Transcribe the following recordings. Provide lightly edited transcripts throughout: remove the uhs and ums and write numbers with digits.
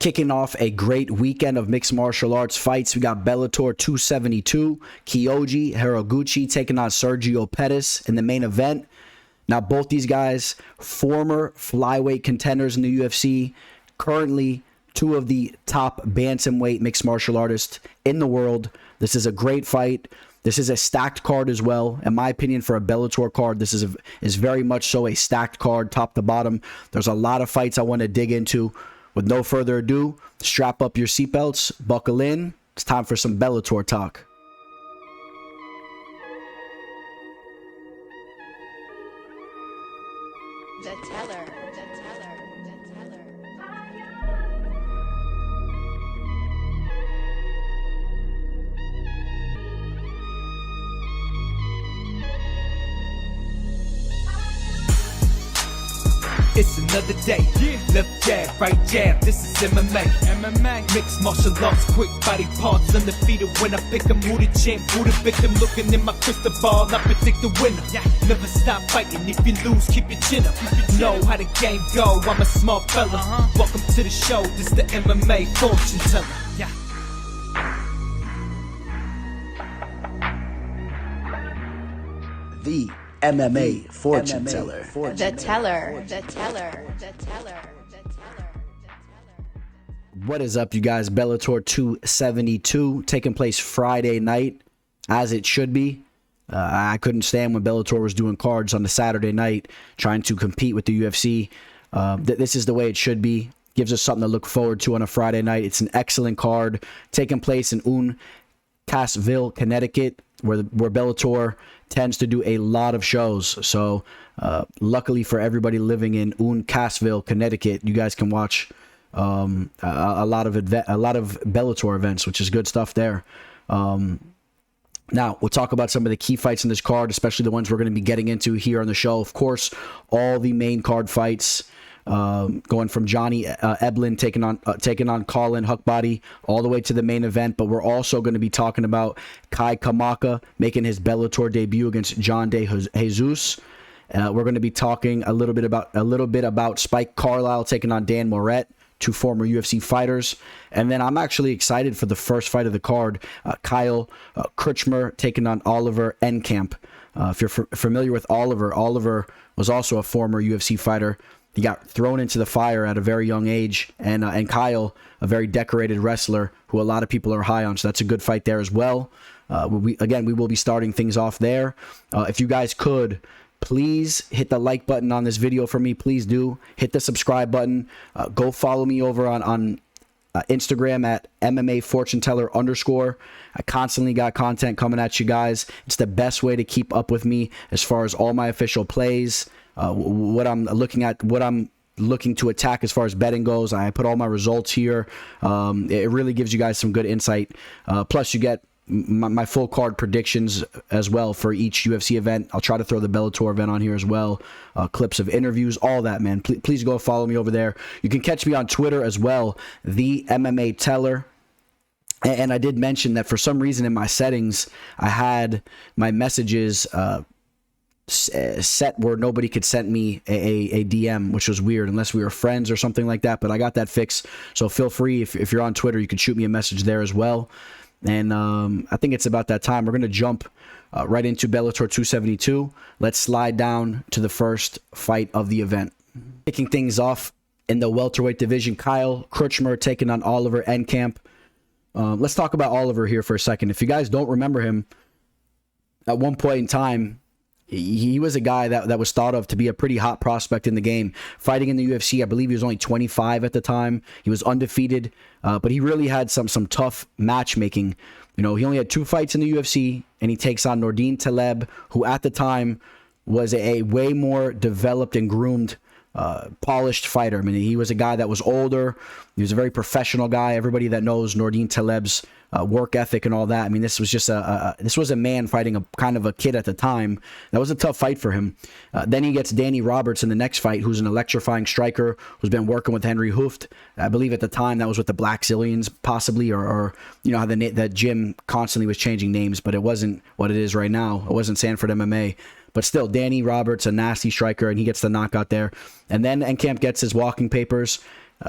Kicking off a great weekend of mixed martial arts fights. We got Bellator 272, Kyoji, Horiguchi taking on Sergio Pettis in the main event. Now, both these guys, former flyweight contenders in the UFC, currently two of the top bantamweight mixed martial artists in the world. This is a great fight. This is a stacked card as well. In my opinion, for a Bellator card, this is very much so a stacked card, top to bottom. There's a lot of fights I want to dig into. With no further ado, strap up your seatbelts, buckle in. It's time for some Bellator talk. The teller. It's another day. Left jab, right jab. This is MMA. Mixed martial arts, quick body parts, undefeated when I pick 'em. Who the champ, who the victim? Looking in my crystal ball, I predict the winner. Never stop fighting. If you lose, keep your chin up. Know how the game go. I'm a smart fella. Welcome to the show. This the MMA fortune teller. The MMA fortune teller. The teller. What is up, you guys? Bellator 272 taking place Friday night, as it should be. I couldn't stand when Bellator was doing cards on the Saturday night, trying to compete with the UFC. This is the way it should be. Gives us something to look forward to on a Friday night. It's an excellent card taking place in Uncasville, Connecticut, where Bellator tends to do a lot of shows. So luckily for everybody living in Uncasville, Connecticut, you guys can watch a lot of Bellator events, which is good stuff there. Now, we'll talk about some of the key fights in this card, especially the ones we're going to be getting into here on the show. Of course, all the main card fights, going from Johnny Eblin taking on Colin Huckbody all the way to the main event. But we're also going to be talking about Kamaka making his Bellator debut against John De Jesus. We're going to be talking a little bit about Spike Carlisle taking on Dan Moret, two former UFC fighters. And then I'm actually excited for the first fight of the card, Kyle Kirchner taking on Oliver Encamp. If you're familiar with Oliver was also a former UFC fighter. He got thrown into the fire at a very young age, and Kyle, a very decorated wrestler who a lot of people are high on, so that's a good fight there as well. We will be starting things off there. If you guys could, please hit the like button on this video for me. Please do. Hit the subscribe button. Go follow me over on Instagram at MMAFortuneteller_. I constantly got content coming at you guys. It's the best way to keep up with me as far as all my official plays, what I'm looking at, what I'm looking to attack as far as betting goes. I put all my results here. It really gives you guys some good insight. Plus, you get my full card predictions as well for each UFC event. I'll try to throw the Bellator event on here as well. Clips of interviews, all that, man. Please go follow me over there. You can catch me on Twitter as well, the MMA Teller. And I did mention that for some reason in my settings, I had my messages set where nobody could send me a DM, which was weird, unless we were friends or something like that. But I got that fixed. So feel free, if you're on Twitter, you can shoot me a message there as well. And I think it's about that time. We're going to jump right into Bellator 272. Let's slide down to the first fight of the event. Kicking things off in the welterweight division, Kyle Kirchner taking on Oliver Encamp. Let's talk about Oliver here for a second. If you guys don't remember him, at one point in time, he was a guy that was thought of to be a pretty hot prospect in the game. Fighting in the UFC, I believe he was only 25 at the time. He was undefeated, but he really had some tough matchmaking. You know, he only had 2 fights in the UFC, and he takes on Nordine Taleb, who at the time was a way more developed and groomed, polished fighter. I mean, he was a guy that was older. He was a very professional guy. Everybody that knows Nordine Taleb's work ethic and all that. I mean, this was just a man fighting a kind of a kid at the time. That was a tough fight for him. Then he gets Danny Roberts in the next fight, who's an electrifying striker, who's been working with Henry Hooft. I believe at the time that was with the Black Zillions, possibly, or you know how that gym constantly was changing names, but it wasn't what it is right now. It wasn't Sanford MMA. But still, Danny Roberts, a nasty striker, and he gets the knockout there. And then Encamp gets his walking papers.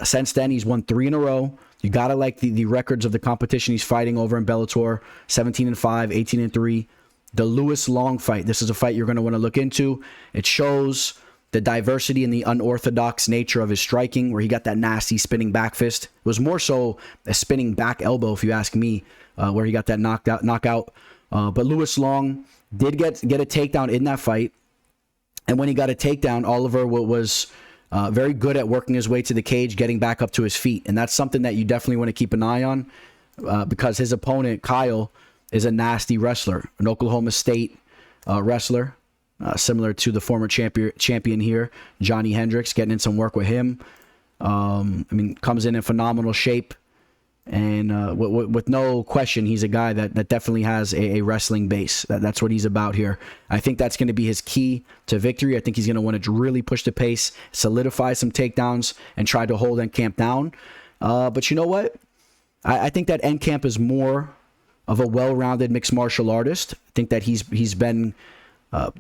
Since then, he's won 3 in a row. You gotta like the records of the competition he's fighting over in Bellator: 17-5, 18-3. The Lewis Long fight. This is a fight you're going to want to look into. It shows the diversity and the unorthodox nature of his striking, where he got that nasty spinning back fist. It was more so a spinning back elbow, if you ask me, where he got that knockout. But Lewis Long did get a takedown in that fight. And when he got a takedown, Oliver was very good at working his way to the cage, getting back up to his feet. And that's something that you definitely want to keep an eye on, because his opponent, Kyle, is a nasty wrestler, an Oklahoma State wrestler, similar to the former champion here, Johnny Hendricks, getting in some work with him. Comes in phenomenal shape. And with no question, he's a guy that definitely has a wrestling base. That's what he's about here. I think that's going to be his key to victory. I think he's going to want to really push the pace, solidify some takedowns, and try to hold Encamp down. But you know what? I think that Encamp is more of a well-rounded mixed martial artist. I think that he's been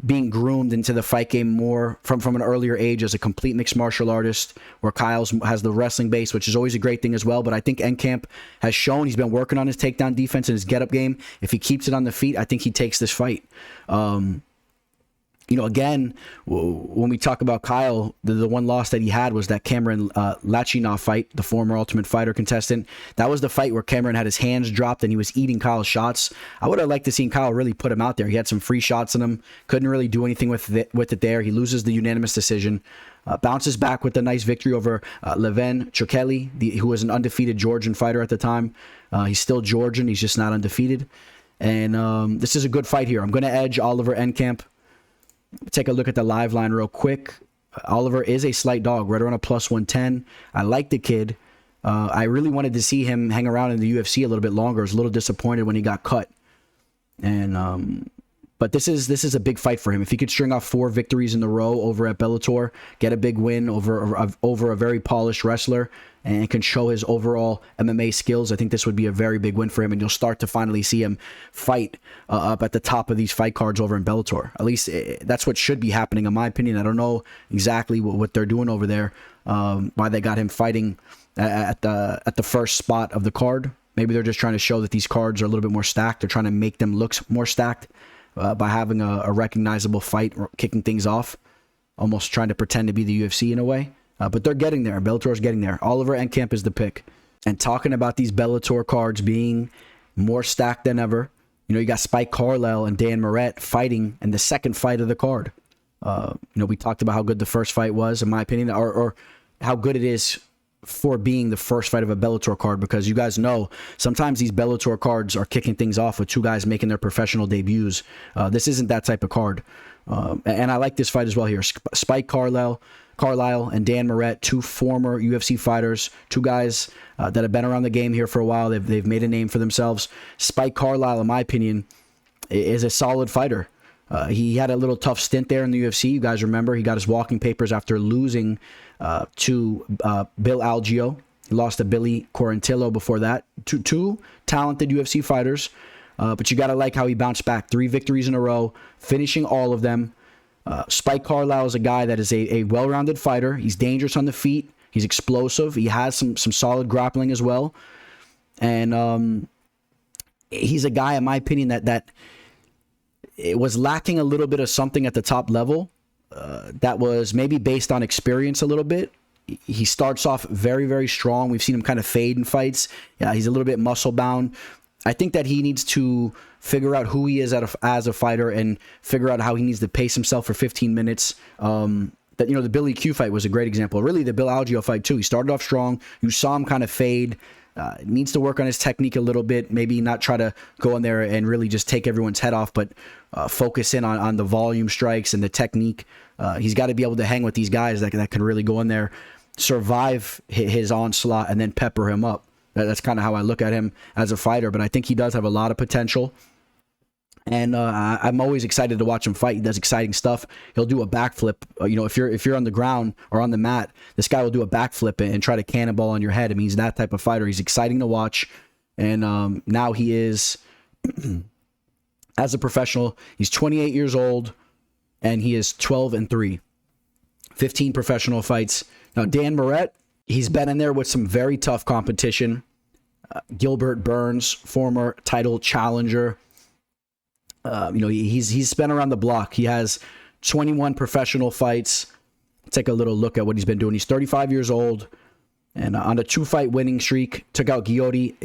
being groomed into the fight game more from an earlier age as a complete mixed martial artist, where Kyle has the wrestling base, which is always a great thing as well. But I think Encamp has shown he's been working on his takedown defense and his get-up game. If he keeps it on the feet, I think he takes this fight. Again, when we talk about Kyle, the one loss that he had was that Cameron Lachinov fight, the former Ultimate Fighter contestant. That was the fight where Cameron had his hands dropped and he was eating Kyle's shots. I would have liked to see Kyle really put him out there. He had some free shots in him, couldn't really do anything with it there. He loses the unanimous decision, bounces back with a nice victory over Leven Chokeli, who was an undefeated Georgian fighter at the time. He's still Georgian, he's just not undefeated. And this is a good fight here. I'm going to edge Oliver Encamp. Take a look at the live line real quick. Oliver is a slight dog, right around a plus 110. I like the kid. I really wanted to see him hang around in the UFC a little bit longer. I was a little disappointed when he got cut. But this is a big fight for him. If he could string off 4 victories in a row over at Bellator, get a big win over a very polished wrestler, and can show his overall MMA skills, I think this would be a very big win for him, and you'll start to finally see him fight up at the top of these fight cards over in Bellator. At least that's what should be happening, in my opinion. I don't know exactly what they're doing over there, why they got him fighting at the first spot of the card. Maybe they're just trying to show that these cards are a little bit more stacked. They're trying to make them look more stacked by having a recognizable fight, kicking things off, almost trying to pretend to be the UFC in a way. But they're getting there. Bellator's getting there. Oliver Encamp is the pick. And talking about these Bellator cards being more stacked than ever, you got Spike Carlisle and Dan Moret fighting in the second fight of the card. We talked about how good the first fight was, in my opinion, or how good it is for being the first fight of a Bellator card, because you guys know sometimes these Bellator cards are kicking things off with 2 guys making their professional debuts. This isn't that type of card. And I like this fight as well here. Spike Carlisle and Dan Moret, 2 former UFC fighters, 2 guys that have been around the game here for a while. They've made a name for themselves. Spike Carlisle, in my opinion, is a solid fighter. He had a little tough stint there in the UFC. You guys remember he got his walking papers after losing to Bill Algeo. He lost to Billy Quarantillo before that. Two talented UFC fighters. But you got to like how he bounced back. 3 victories in a row, finishing all of them. Spike Carlisle is a guy that is a well-rounded fighter. He's dangerous on the feet. He's explosive. He has some solid grappling as well. And he's a guy, in my opinion, that it was lacking a little bit of something at the top level that was maybe based on experience a little bit. He starts off very, very strong. We've seen him kind of fade in fights. Yeah, he's a little bit muscle-bound. I think that he needs to figure out who he is as a fighter and figure out how he needs to pace himself for 15 minutes. The Billy Q fight was a great example. Really, the Bill Algeo fight too. He started off strong. You saw him kind of fade. Needs to work on his technique a little bit. Maybe not try to go in there and really just take everyone's head off, but focus in on the volume strikes and the technique. He's got to be able to hang with these guys that can really go in there, survive his onslaught, and then pepper him up. That's kind of how I look at him as a fighter, but I think he does have a lot of potential. And I'm always excited to watch him fight. He does exciting stuff. He'll do a backflip. If you're on the ground or on the mat, this guy will do a backflip and try to cannonball on your head. I mean, he's that type of fighter. He's exciting to watch. And now he is, as a professional, he's 28 years old, and he is 12-3. 15 professional fights. Now, Dan Moret, He's been in there with some very tough competition. Gilbert Burns, former title challenger. He's been around the block. He has 21 professional fights. Take a little look at what he's been doing. He's 35 years old, and on a 2-fight winning streak, took out Kyoji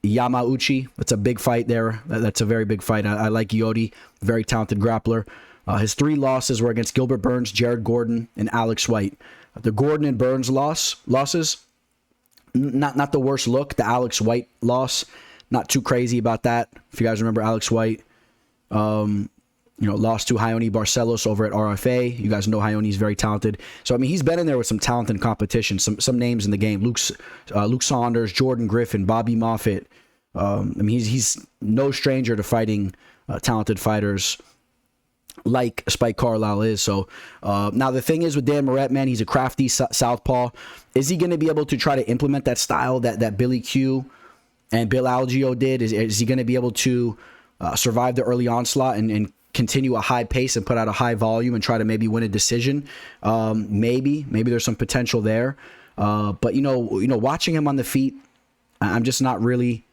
Yamauchi. That's a big fight there. That's a very big fight. I like Kyoji, very talented grappler. His 3 losses were against Gilbert Burns, Jared Gordon, and Alex White. The Gordon and Burns losses, not the worst look. The Alex White loss, not too crazy about that. If you guys remember Alex White, lost to Ione Barcelos over at RFA. You guys know Ione's very talented. So, I mean, he's been in there with some talented competition, some names in the game. Luke Saunders, Jordan Griffin, Bobby Moffitt. He's no stranger to fighting talented fighters like Spike Carlisle is. So, now the thing is with Dan Moret, man, he's a crafty southpaw. Is he going to be able to try to implement that style that Billy Q and Bill Algeo did? Is he going to be able to survive the early onslaught and continue a high pace and put out a high volume and try to maybe win a decision? Maybe there's some potential there. But watching him on the feet, I'm just not really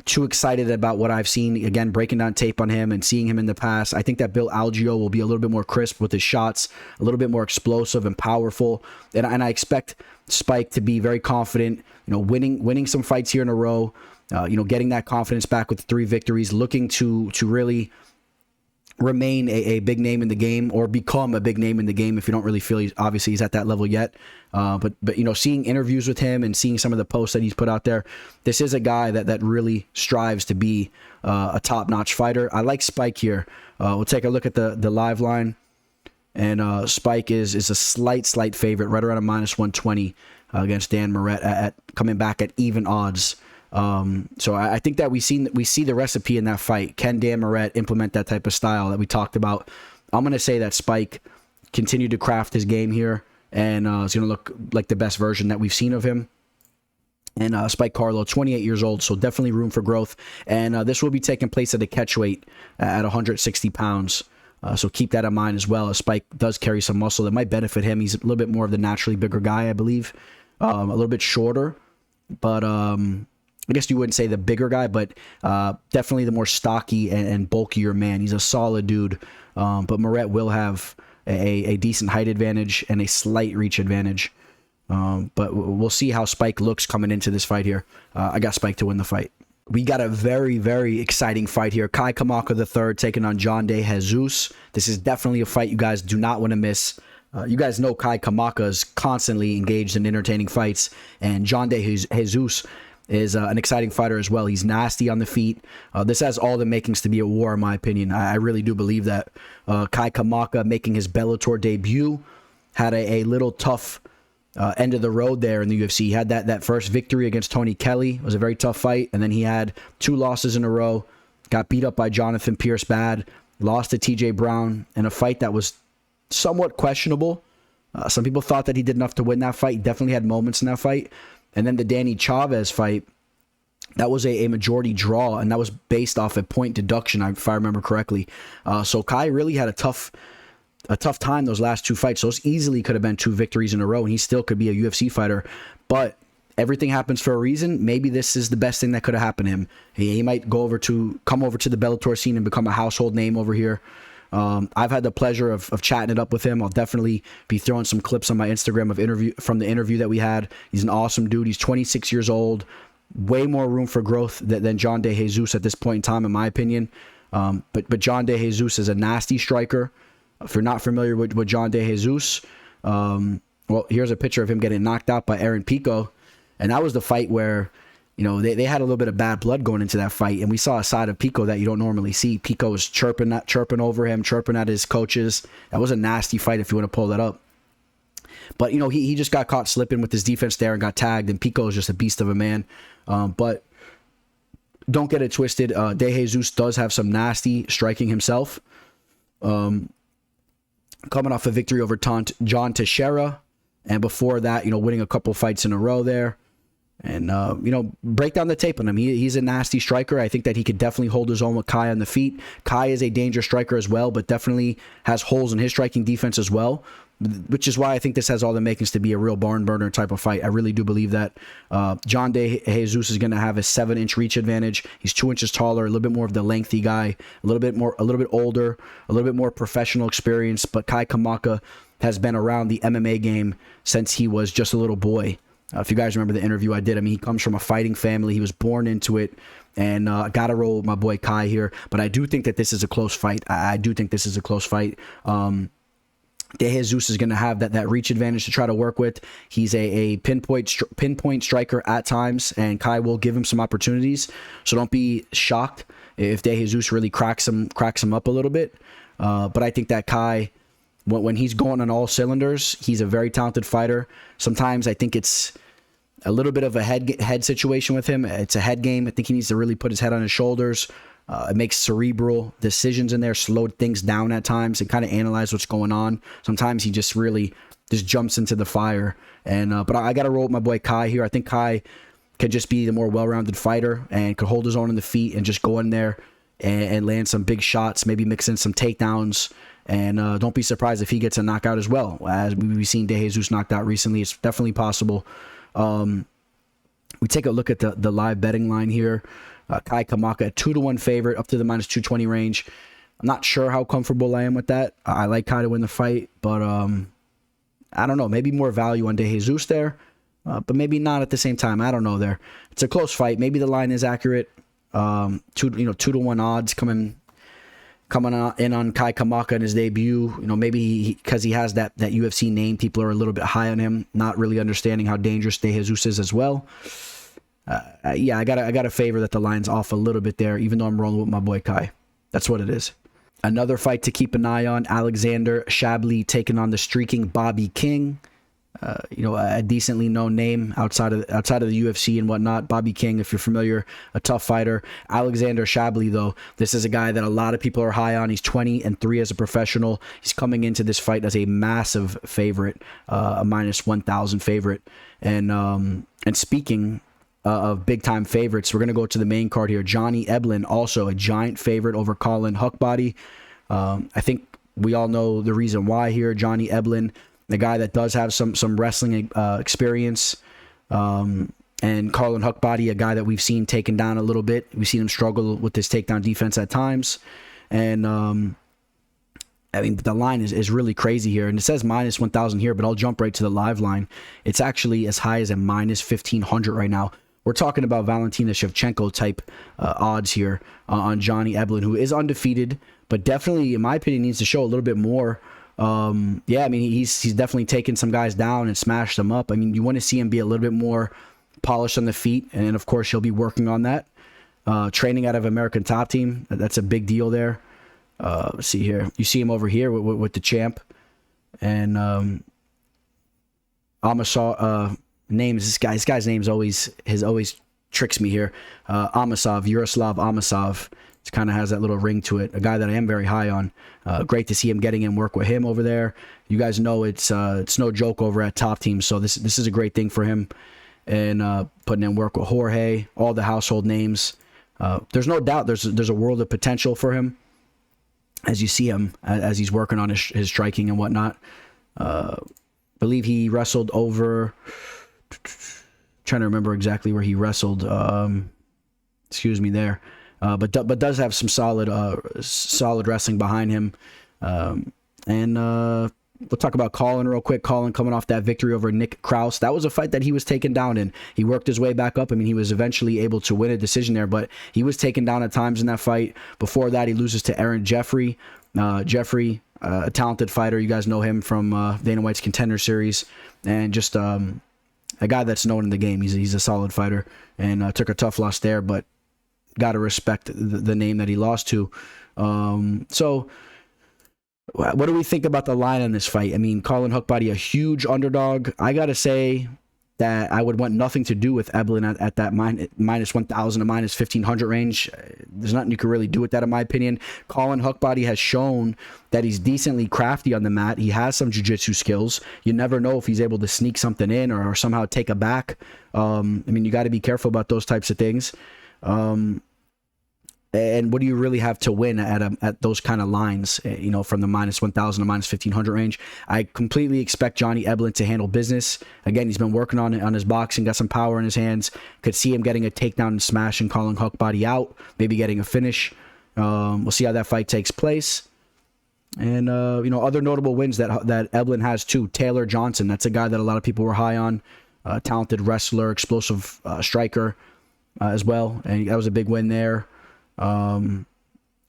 too excited about what I've seen. Again, breaking down tape on him and seeing him in the past, I think that Bill Algeo will be a little bit more crisp with his shots, a little bit more explosive and powerful. And I expect Spike to be very confident, winning some fights here in a row, getting that confidence back with 3 victories, looking to really remain a big name in the game, or become a big name in the game if you don't really feel he's at that level yet. But seeing interviews with him and seeing some of the posts that he's put out there, this is a guy that really strives to be a top-notch fighter. I like Spike here. We'll take a look at the live line, and Spike is a slight favorite, right around a -120 against Dan Moret at coming back at even odds. So I think that we see the recipe in that fight. Can Dan Moret implement that type of style that we talked about? I'm going to say that Spike continued to craft his game here, and it's going to look like the best version that we've seen of him. And Spike Carlisle, 28 years old, so definitely room for growth. And this will be taking place at a catch weight at 160 pounds. So keep that in mind as well, as Spike does carry some muscle that might benefit him. He's a little bit more of the naturally bigger guy, I believe. A little bit shorter, but I guess you wouldn't say the bigger guy, but definitely the more stocky and bulkier man. He's a solid dude, but Moret will have a decent height advantage and a slight reach advantage. But we'll see how Spike looks coming into this fight here. I got Spike to win the fight. We got a very, very exciting fight here. Kai Kamaka III taking on John De Jesus. This is definitely a fight you guys do not want to miss. You guys know Kai Kamaka is constantly engaged in entertaining fights, and John De Jesus is an exciting fighter as well. He's nasty on the feet. This has all the makings to be a war, in my opinion. I really do believe that. Kai Kamaka, making his Bellator debut, had a little tough end of the road there in the UFC. He had that first victory against Tony Kelly. It was a very tough fight, and then he had 2 losses in a row. Got beat up by Jonathan Pierce bad. Lost to TJ Brown in a fight that was somewhat questionable. Some people thought that he did enough to win that fight. He definitely had moments in that fight. And then the Danny Chavez fight, that was a majority draw, and that was based off a point deduction, if I remember correctly. So Kai really had a tough time those last 2 fights. Those easily could have been 2 victories in a row, and he still could be a UFC fighter. But everything happens for a reason. Maybe this is the best thing that could have happened to him. He might come over to the Bellator scene and become a household name over here. I've had the pleasure of chatting it up with him. I'll definitely be throwing some clips on my Instagram from the interview that we had. He's an awesome dude. He's 26 years old. Way more room for growth than John De Jesus at this point in time, in my opinion. But John De Jesus is a nasty striker. If you're not familiar with John De Jesus, well, here's a picture of him getting knocked out by Aaron Pico. And that was the fight where, they had a little bit of bad blood going into that fight, and we saw a side of Pico that you don't normally see. Pico was chirping over him, chirping at his coaches. That was a nasty fight if you want to pull that up. But, he just got caught slipping with his defense there and got tagged, and Pico is just a beast of a man. But don't get it twisted. De Jesus does have some nasty striking himself. Coming off a victory over John Teixeira, and before that, winning a couple fights in a row there. And, break down the tape on him. He's a nasty striker. I think that he could definitely hold his own with Kai on the feet. Kai is a dangerous striker as well, but definitely has holes in his striking defense as well. which is why I think this has all the makings to be a real barn burner type of fight. I really do believe that. John De Jesus is going to have a 7-inch reach advantage. He's 2 inches taller, a little bit more of the lengthy guy, a little bit older, a little bit more professional experience. But Kai Kamaka has been around the MMA game since he was just a little boy. If you guys remember the interview I did, I mean, he comes from a fighting family. He was born into it. And got to roll with my boy Kai here. But I do think that this is a close fight. I do think this is a close fight. De Jesus is going to have that reach advantage to try to work with. He's a pinpoint striker at times, and Kai will give him some opportunities. So don't be shocked if De Jesus really cracks him up a little bit. But I think that Kai, when he's going on all cylinders, he's a very talented fighter. Sometimes I think it's a little bit of a head situation with him. It's a head game. I think he needs to really put his head on his shoulders. It makes cerebral decisions in there, slow things down at times, and kind of analyze what's going on. Sometimes he just really just jumps into the fire. And but I got to roll with my boy Kai here. I think Kai could just be the more well-rounded fighter and could hold his own in the feet and just go in there and land some big shots, maybe mix in some takedowns. And don't be surprised if he gets a knockout as well. As we've seen De Jesus knocked out recently, it's definitely possible. We take a look at the live betting line here. Kai Kamaka, a 2-1 favorite, up to the -220 range. I'm not sure how comfortable I am with that. I like Kai to win the fight, but I don't know. Maybe more value on De Jesus there, but maybe not at the same time. I don't know there. It's a close fight. Maybe the line is accurate. 2-1 odds coming in on Kai Kamaka in his debut. Maybe because he has that UFC name, people are a little bit high on him, not really understanding how dangerous De Jesus is as well. Yeah, I gotta favor that the line's off a little bit there, even though I'm rolling with my boy Kai. That's what it is. Another fight to keep an eye on: Alexander Shabliy taking on the streaking Bobby King. A decently known name outside of the UFC and whatnot. Bobby King, if you're familiar, a tough fighter. Alexander Shabliy, though, this is a guy that a lot of people are high on. He's 20-3 as a professional. He's coming into this fight as a massive favorite, a -1,000 favorite. And speaking of big time favorites, we're gonna go to the main card here. Johnny Eblin, also a giant favorite over Colin Huckbody. I think we all know the reason why here. Johnny Eblin, the guy that does have some wrestling experience, and Colin Huckbody, a guy that we've seen taken down a little bit. We've seen him struggle with his takedown defense at times, and I mean the line is really crazy here, and it says -1,000 here, but I'll jump right to the live line. It's actually as high as a -1,500 right now. We're talking about Valentina Shevchenko type odds here on Johnny Eblin, who is undefeated, but definitely, in my opinion, needs to show a little bit more. Yeah, I mean, he's definitely taken some guys down and smashed them up. I mean, you want to see him be a little bit more polished on the feet, and of course, he'll be working on that. Training out of American Top Team, that's a big deal there. Let's see here. You see him over here with the champ, and Amasov names. This guy's name's always tricks me here. Yaroslav Amasov. It kind of has that little ring to it. A guy that I am very high on. Great to see him getting in work with him over there. You guys know it's no joke over at Top Team, so this is a great thing for him. And putting in work with Jorge, all the household names. There's no doubt there's a world of potential for him as you see him as he's working on his striking and whatnot. Believe he wrestled over. Trying to remember exactly where he wrestled. Excuse me there. But does have some solid wrestling behind him. And we'll talk about Colin real quick. Colin coming off that victory over Nick Krause. That was a fight that he was taken down in. He worked his way back up. I mean, he was eventually able to win a decision there, but he was taken down at times in that fight. Before that, he loses to Aaron Jeffrey. Jeffrey, a talented fighter. You guys know him from Dana White's Contender Series. And just a guy that's known in the game. He's a solid fighter. And took a tough loss there, but got to respect the name that he lost to. So what do we think about the line on this fight? I mean, Colin Huckbody, a huge underdog. I got to say that I would want nothing to do with Eblin at that -1,000 to -1,500 range. There's nothing you can really do with that, in my opinion. Colin Huckbody has shown that he's decently crafty on the mat. He has some jiu-jitsu skills. You never know if he's able to sneak something in or somehow take a back. I mean, you got to be careful about those types of things. And what do you really have to win at those kind of lines, you know, from the minus 1,000 to minus 1,500 range? I completely expect Johnny Eblin to handle business. Again, he's been working on his boxing, got some power in his hands. Could see him getting a takedown and smash and calling Huckbody out, maybe getting a finish. We'll see how that fight takes place. And, you know, other notable wins that Eblin has too. Taylor Johnson, that's a guy that a lot of people were high on. Talented wrestler, explosive striker as well. And that was a big win there. You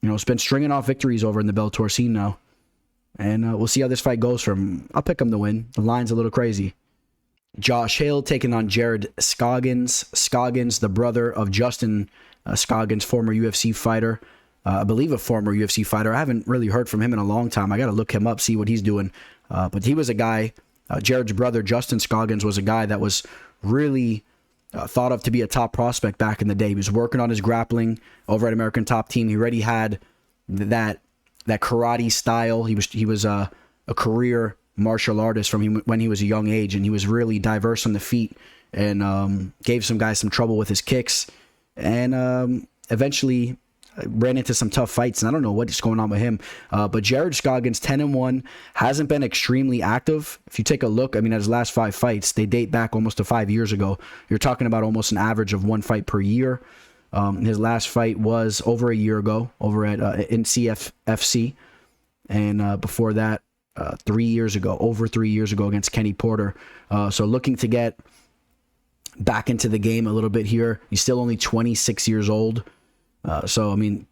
know, it's been stringing off victories over in the Bellator scene now. And we'll see how this fight goes for him. I'll pick him to win. The line's a little crazy. Josh Hill taking on Jared Scoggins. Scoggins, the brother of Justin Scoggins, former UFC fighter. I believe a former UFC fighter. I haven't really heard from him in a long time. I got to look him up, see what he's doing. But he was a guy, Jared's brother, Justin Scoggins, was a guy that was really thought of to be a top prospect back in the day. He was working on his grappling over at American Top Team. He already had that karate style. He was a career martial artist from when he was a young age, and he was really diverse on the feet and gave some guys some trouble with his kicks, and eventually ran into some tough fights, and I don't know what's going on with him. But Jared Scoggins, 10-1, hasn't been extremely active. If you take a look, I mean, at his last 5 fights, they date back almost to 5 years ago. You're talking about almost an average of 1 fight per year. His last fight was over a year ago over at NCFFC, and before that, 3 years ago, over 3 years ago against Kenny Porter. So looking to get back into the game a little bit here. He's still only 26 years old. So, I mean,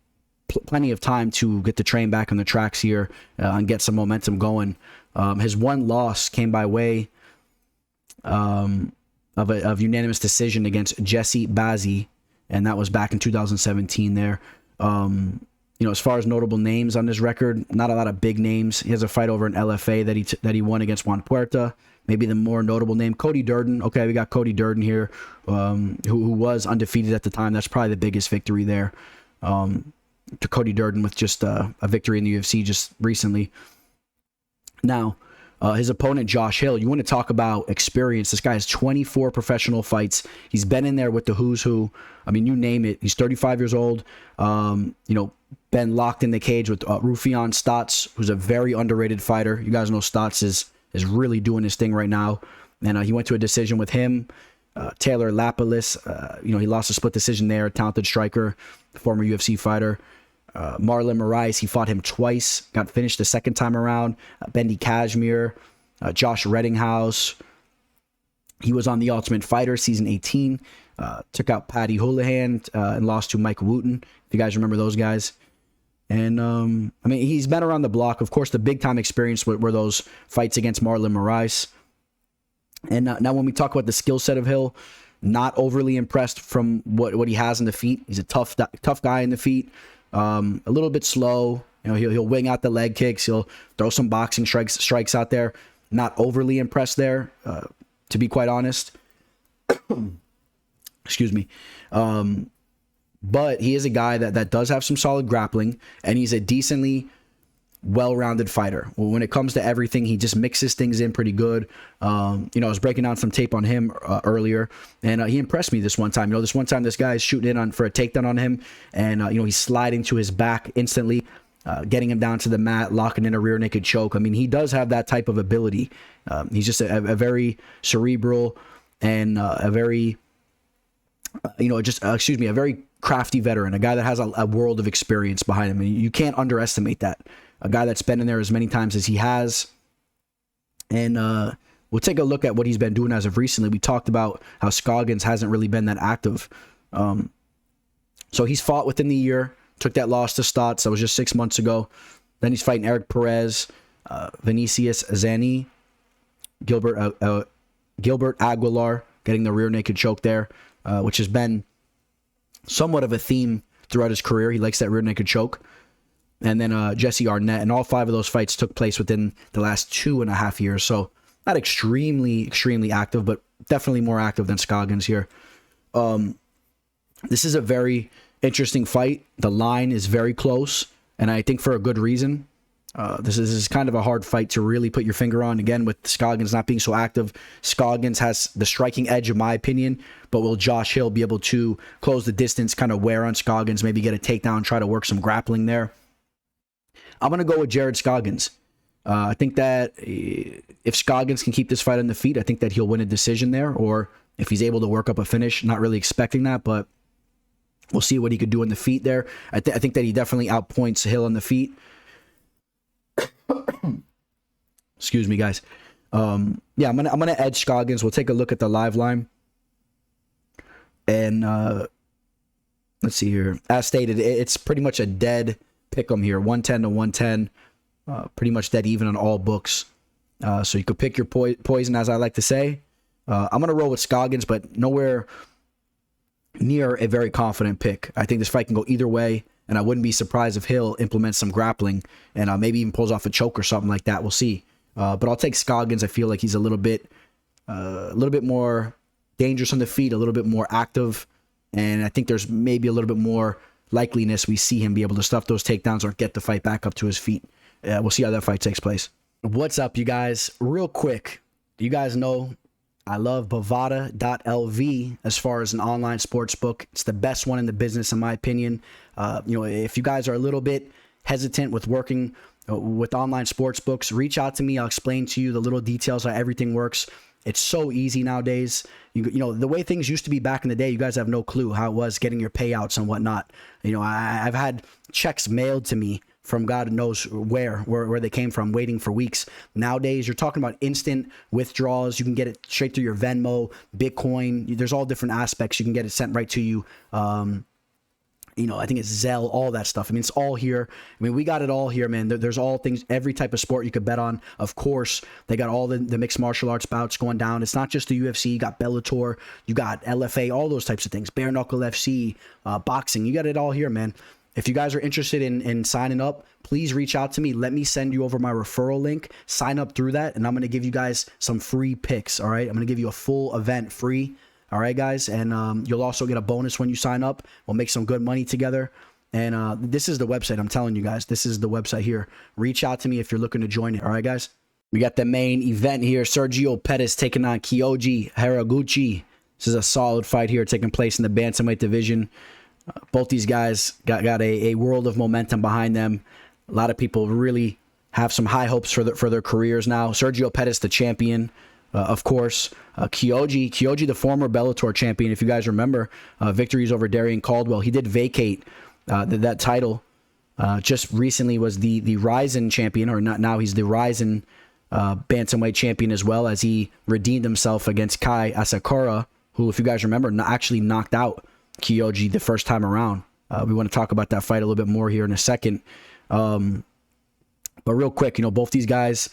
plenty of time to get the train back on the tracks here and get some momentum going. His one loss came by way of unanimous decision against Jesse Bazzi, and that was back in 2017 there. You know, as far as notable names on his record, not a lot of big names. He has a fight over in LFA that he won against Juan Puerta. Maybe the more notable name, Cody Durden. Okay, we got Cody Durden here, who was undefeated at the time. That's probably the biggest victory there. To Cody Durden with just a victory in the UFC just recently. Now, his opponent, Josh Hill, you want to talk about experience. This guy has 24 professional fights. He's been in there with the who's who. I mean, you name it. He's 35 years old. You know, been locked in the cage with Rufian Stotts, who's a very underrated fighter. You guys know Stotts is really doing his thing right now. And he went to a decision with him. Taylor Lapilis, you know, he lost a split decision there. Talented striker, former UFC fighter. Marlon Moraes, he fought him twice. Got finished the second time around. Bendy Kashmir. Josh Reddinghouse. He was on The Ultimate Fighter, season 18. Took out Paddy Houlihan and lost to Mike Wooten. If you guys remember those guys. And, I mean, he's been around the block. Of course, the big-time experience were those fights against Marlon Moraes. And now when we talk about the skill set of Hill, not overly impressed from what he has in the feet. He's a tough guy in the feet. A little bit slow. You know, he'll wing out the leg kicks. He'll throw some boxing strikes out there. Not overly impressed there, to be quite honest. Excuse me. But he is a guy that does have some solid grappling, and he's a decently well-rounded fighter. When it comes to everything, he just mixes things in pretty good. You know, I was breaking down some tape on him earlier, and he impressed me this one time. You know, this one time this guy is shooting in for a takedown on him, and you know, he's sliding to his back instantly, getting him down to the mat, locking in a rear naked choke. I mean, he does have that type of ability. He's just a very cerebral and a very, you know, just a very crafty veteran, a guy that has a world of experience behind him. And you can't underestimate that. A guy that's been in there as many times as he has. And we'll take a look at what he's been doing as of recently. We talked about how Scoggins hasn't really been that active. So he's fought within the year, took that loss to Stotts. That was just 6 months ago. Then he's fighting Eric Perez, Vinicius Zani, Gilbert Aguilar, getting the rear naked choke there, which has been somewhat of a theme throughout his career. He likes that rear naked choke. And then Jesse Arnett, and all 5 of those fights took place within the last 2.5 years. So not extremely active, but definitely more active than Scoggins here. This is a very interesting fight. The line is very close, and I think for a good reason. This is kind of a hard fight to really put your finger on. Again, with Scoggins not being so active, Scoggins has the striking edge, in my opinion. But will Josh Hill be able to close the distance, kind of wear on Scoggins, maybe get a takedown, try to work some grappling there? I'm going to go with Jared Scoggins. I think that if Scoggins can keep this fight on the feet, I think that he'll win a decision there. Or if he's able to work up a finish, not really expecting that, but we'll see what he could do on the feet there. I think that he definitely outpoints Hill on the feet. Excuse me, guys. Yeah, I'm gonna edge Scoggins. We'll take a look at the live line, and let's see here. As stated, it's pretty much a dead pick'em here, 110 to 110, pretty much dead even on all books. So you could pick your poison, as I like to say. I'm gonna roll with Scoggins, but nowhere near a very confident pick. I think this fight can go either way. And I wouldn't be surprised if Hill implements some grappling and maybe even pulls off a choke or something like that. We'll see. But I'll take Scoggins. I feel like he's a little bit more dangerous on the feet, a little bit more active, and I think there's maybe a little bit more likeliness we see him be able to stuff those takedowns or get the fight back up to his feet. We'll see how that fight takes place. What's up, you guys? Real quick, you guys know I love Bovada.lv as far as an online sports book. It's the best one in the business, in my opinion. If you guys are a little bit hesitant with working with online sports books, reach out to me. I'll explain to you the little details how everything works. It's so easy nowadays. You know, the way things used to be back in the day, you guys have no clue how it was getting your payouts and whatnot. You know, I've had checks mailed to me from God knows where they came from, waiting for weeks. Nowadays, you're talking about instant withdrawals. You can get it straight through your Venmo, Bitcoin. There's all different aspects. You can get it sent right to you. I think it's Zelle, all that stuff. I mean, it's all here. I mean, we got it all here, man. There's all things, every type of sport you could bet on. Of course, they got all the mixed martial arts bouts going down. It's not just the UFC. You got Bellator, you got LFA, all those types of things. Bare Knuckle FC, boxing. You got it all here, man. If you guys are interested in signing up, please reach out to me. Let me send you over my referral link. Sign up through that, and I'm going to give you guys some free picks, all right? I'm going to give you a full event free, all right, guys? And you'll also get a bonus when you sign up. We'll make some good money together. And this is the website. I'm telling you guys, this is the website here. Reach out to me if you're looking to join it, all right, guys? We got the main event here. Sergio Pettis taking on Kyoji Horiguchi. This is a solid fight here taking place in the bantamweight division. Both these guys got a world of momentum behind them. A lot of people really have some high hopes for their careers now. Sergio Pettis, the champion, of course. Kyoji, the former Bellator champion, if you guys remember, victories over Darian Caldwell. He did vacate that title. Just recently was the Ryzen champion, or not now. He's the Ryzen bantamweight champion as well, as he redeemed himself against Kai Asakura, who, if you guys remember, actually knocked out Kyoji the first time around. We want to talk about that fight a little bit more here in a second. But real quick, both these guys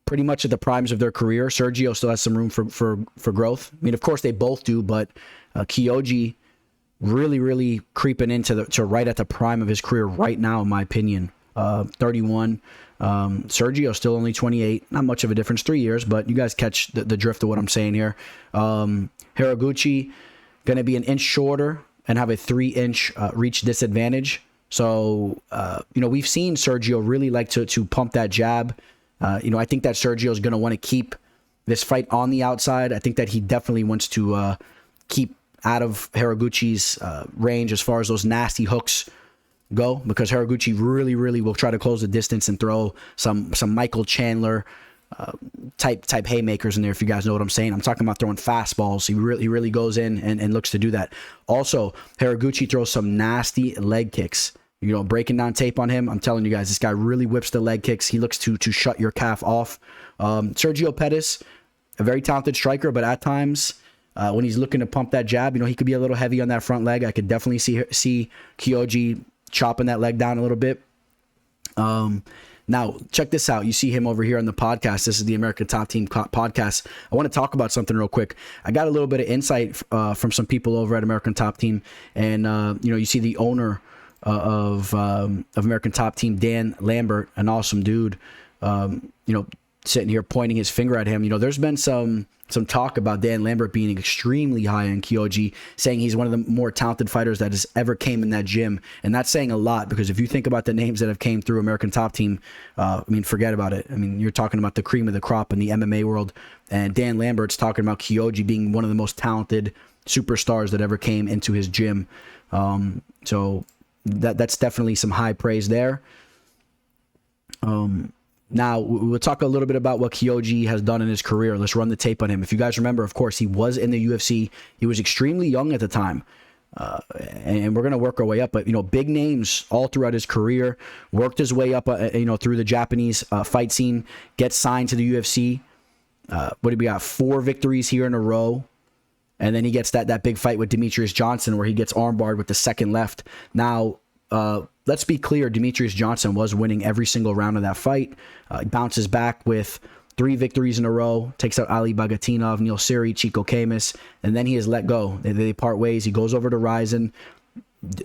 pretty much at the primes of their career. Sergio still has some room for growth. I mean, of course they both do, but Kyoji really creeping into right at the prime of his career right now, in my opinion. 31. Sergio still only 28. Not much of a difference, 3 years, but you guys catch the drift of what I'm saying here. Horiguchi going to be an inch shorter and have a 3-inch reach disadvantage. So, we've seen Sergio really like to pump that jab. I think that Sergio is going to want to keep this fight on the outside. I think that he definitely wants to keep out of Horiguchi's range as far as those nasty hooks go, because Horiguchi really will try to close the distance and throw some Michael Chandler type haymakers in there, if you guys know what I'm saying. I'm talking about throwing fastballs. He really goes in and looks to do that. Also, Horiguchi throws some nasty leg kicks. Breaking down tape on him, I'm telling you guys, this guy really whips the leg kicks. He looks to shut your calf off. Sergio Pettis, a very talented striker, but at times when he's looking to pump that jab, he could be a little heavy on that front leg. I could definitely see Kyoji chopping that leg down a little bit. Now, check this out. You see him over here on the podcast. This is the American Top Team podcast. I want to talk about something real quick. I got a little bit of insight from some people over at American Top Team. And, you see the owner of American Top Team, Dan Lambert, an awesome dude. sitting here pointing his finger at him. You know, there's been some talk about Dan Lambert being extremely high on Kyoji, saying he's one of the more talented fighters that has ever came in that gym. And that's saying a lot, because if you think about the names that have came through American Top Team, I mean, forget about it. I mean, you're talking about the cream of the crop in the MMA world. And Dan Lambert's talking about Kyoji being one of the most talented superstars that ever came into his gym. So that's definitely some high praise there. Now, we'll talk a little bit about what Kyoji has done in his career. Let's run the tape on him. If you guys remember, of course, he was in the UFC. He was extremely young at the time. And we're going to work our way up. But, you know, big names all throughout his career. Worked his way up, you know, through the Japanese fight scene. Gets signed to the UFC. What did we got? 4 victories here in a row. And then he gets that big fight with Demetrius Johnson where he gets armbarred with the second left. Now, let's be clear, Demetrius Johnson was winning every single round of that fight. He bounces back with 3 victories in a row, takes out Ali Bagatinov, Neil Siri, Chico Camus, and then he is let go. They part ways. He goes over to Ryzen,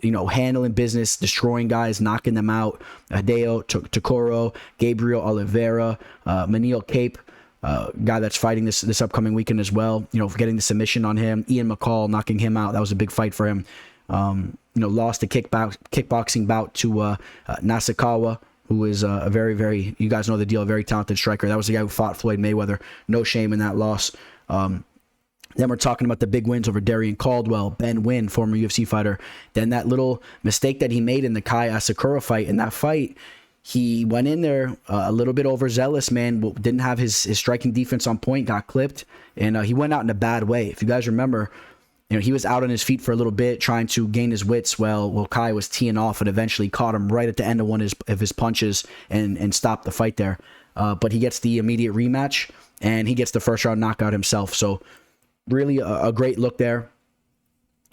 you know, handling business, destroying guys, knocking them out. Hideo Tokoro, Gabriel Oliveira, Manil Cape, guy that's fighting this upcoming weekend as well. You know, getting the submission on him. Ian McCall knocking him out. That was a big fight for him. You know, lost a kickboxing bout to Nasukawa, who is a very, very, you guys know the deal, a very talented striker. That was the guy who fought Floyd Mayweather. No shame in that loss. Then we're talking about the big wins over Darian Caldwell, Ben Wynn, former UFC fighter. Then that little mistake that he made in the Kai Asakura fight. In that fight, he went in there a little bit overzealous, man. Didn't have his striking defense on point, got clipped, and he went out in a bad way. If you guys remember, you know, he was out on his feet for a little bit, trying to gain his wits. Well, Kai was teeing off and eventually caught him right at the end of one of his punches and stopped the fight there. But he gets the immediate rematch, and he gets the first round knockout himself. So really a great look there.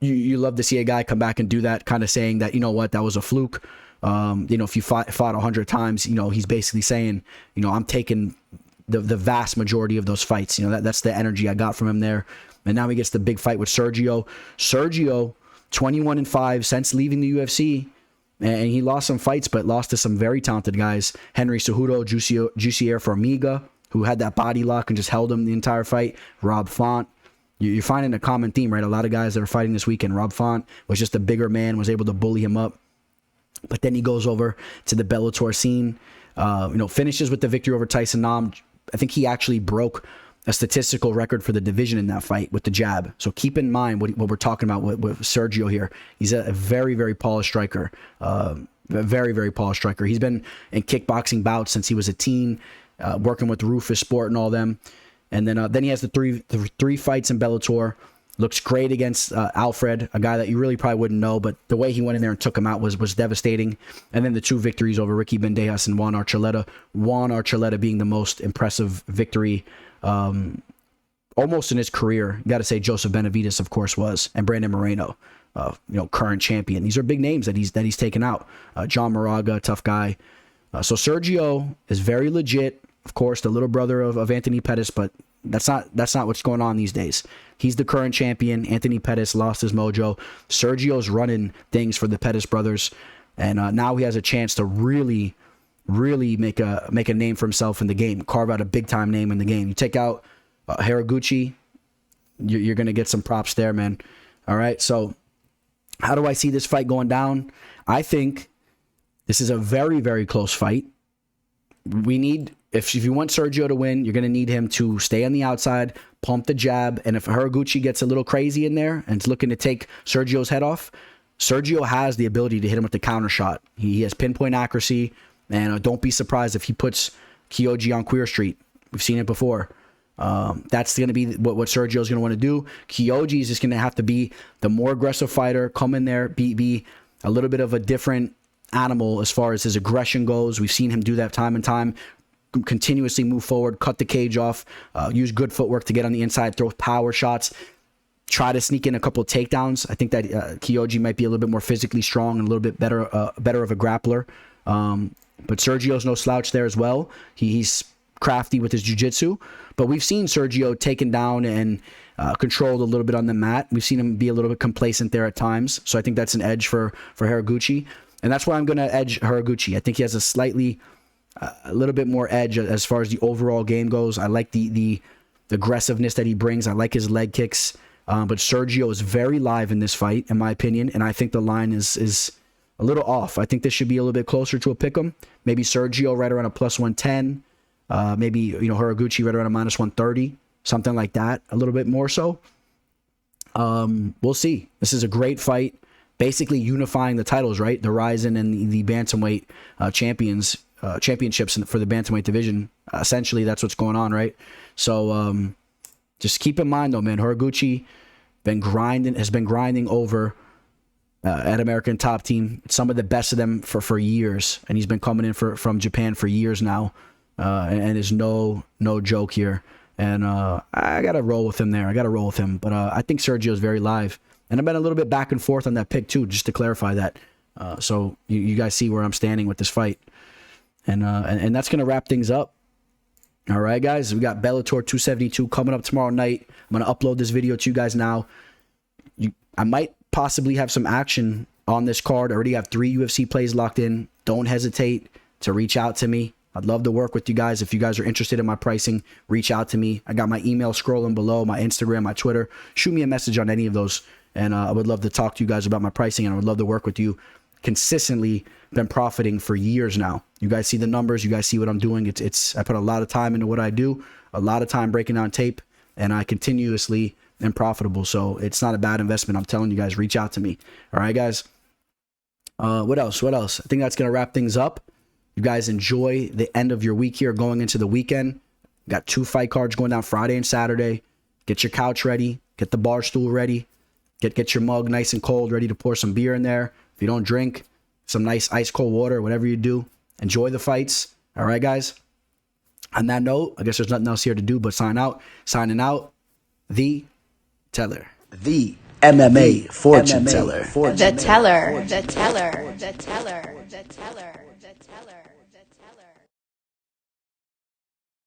You love to see a guy come back and do that, kind of saying that, you know what, that was a fluke. You know, if you fought 100 times, you know, he's basically saying, you know, I'm taking the vast majority of those fights. You know, that's the energy I got from him there. And now he gets the big fight with Sergio. Sergio, 21-5 since leaving the UFC. And he lost some fights, but lost to some very talented guys. Henry Cejudo, Jussier Formiga, who had that body lock and just held him the entire fight. Rob Font. You're finding a common theme, right? A lot of guys that are fighting this weekend. Rob Font was just a bigger man, was able to bully him up. But then he goes over to the Bellator scene. You know, finishes with the victory over Tyson Nam. I think he actually broke a statistical record for the division in that fight with the jab. So keep in mind what we're talking about with Sergio here. He's a very, very polished striker. A very, very polished striker. He's been in kickboxing bouts since he was a teen, working with Rufus Sport and all them. And then he has the three fights in Bellator. Looks great against Alfred, a guy that you really probably wouldn't know, but the way he went in there and took him out was devastating. And then the 2 victories over Ricky Bandejas and Juan Archuleta. Juan Archuleta being the most impressive victory almost in his career. You got to say Joseph Benavidez, of course, was, and Brandon Moreno, you know, current champion. These are big names that he's taken out. John Moraga, tough guy. So Sergio is very legit. Of course, the little brother of Anthony Pettis, but that's not what's going on these days. He's the current champion. Anthony Pettis lost his mojo. Sergio's running things for the Pettis brothers, and now he has a chance to really make a name for himself in the game, carve out a big time name in the game. You take out Horiguchi, you're gonna get some props there, man. All right, so how do I see this fight going down? I think this is a very, very close fight. We need, if you want Sergio to win, you're gonna need him to stay on the outside, pump the jab, and if Horiguchi gets a little crazy in there and is looking to take Sergio's head off, Sergio has the ability to hit him with the counter shot. He has pinpoint accuracy. And don't be surprised if he puts Kyoji on Queer Street. We've seen it before. That's going to be what Sergio's going to want to do. Kyoji is just going to have to be the more aggressive fighter, come in there, be a little bit of a different animal as far as his aggression goes. We've seen him do that time and time, continuously move forward, cut the cage off, use good footwork to get on the inside, throw power shots, try to sneak in a couple of takedowns. I think that Kyoji might be a little bit more physically strong and a little bit better of a grappler. But Sergio's no slouch there as well. He's crafty with his jiu-jitsu. But we've seen Sergio taken down and controlled a little bit on the mat. We've seen him be a little bit complacent there at times. So I think that's an edge for Horiguchi. And that's why I'm going to edge Horiguchi. I think he has a slightly a little bit more edge as far as the overall game goes. I like the aggressiveness that he brings. I like his leg kicks. But Sergio is very live in this fight, in my opinion, and I think the line is a little off. I think this should be a little bit closer to a pick'em. Maybe Sergio right around a plus 110. Maybe, you know, Horiguchi right around a minus 130. Something like that, a little bit more so. We'll see. This is a great fight. Basically unifying the titles, right? The Ryzen and the Bantamweight championships for the Bantamweight division. Essentially, that's what's going on, right? So, just keep in mind, though, man, Horiguchi has been grinding over at American Top Team. Some of the best of them for years, and he's been coming in from Japan for years now, and is no joke here. And I gotta roll with him there. I gotta roll with him, but I think Sergio is very live, and I've been a little bit back and forth on that pick too, just to clarify that. So you guys see where I'm standing with this fight, and that's gonna wrap things up. All right, guys, we got Bellator 272 coming up tomorrow night. I'm going to upload this video to you guys now. I might possibly have some action on this card. I already have 3 UFC plays locked in. Don't hesitate to reach out to me. I'd love to work with you guys. If you guys are interested in my pricing, reach out to me. I got my email scrolling below, my Instagram, my Twitter. Shoot me a message on any of those, and I would love to talk to you guys about my pricing, and I would love to work with you. Consistently been profiting for years now. You guys see the numbers. You guys see what I'm doing. I put a lot of time into what I do, a lot of time breaking down tape, and I continuously am profitable. So it's not a bad investment. I'm telling you guys, reach out to me. All right, guys. What else? I think that's going to wrap things up. You guys enjoy the end of your week here going into the weekend. Got 2 fight cards going down Friday and Saturday. Get your couch ready. Get the bar stool ready. Get your mug nice and cold, ready to pour some beer in there. If you don't drink, some nice ice cold water, whatever you do. Enjoy the fights. All right, guys. On that note, I guess there's nothing else here to do but sign out. Signing out, The Teller. The MMA Fortune Teller. The teller. The teller. The teller. The teller. The teller.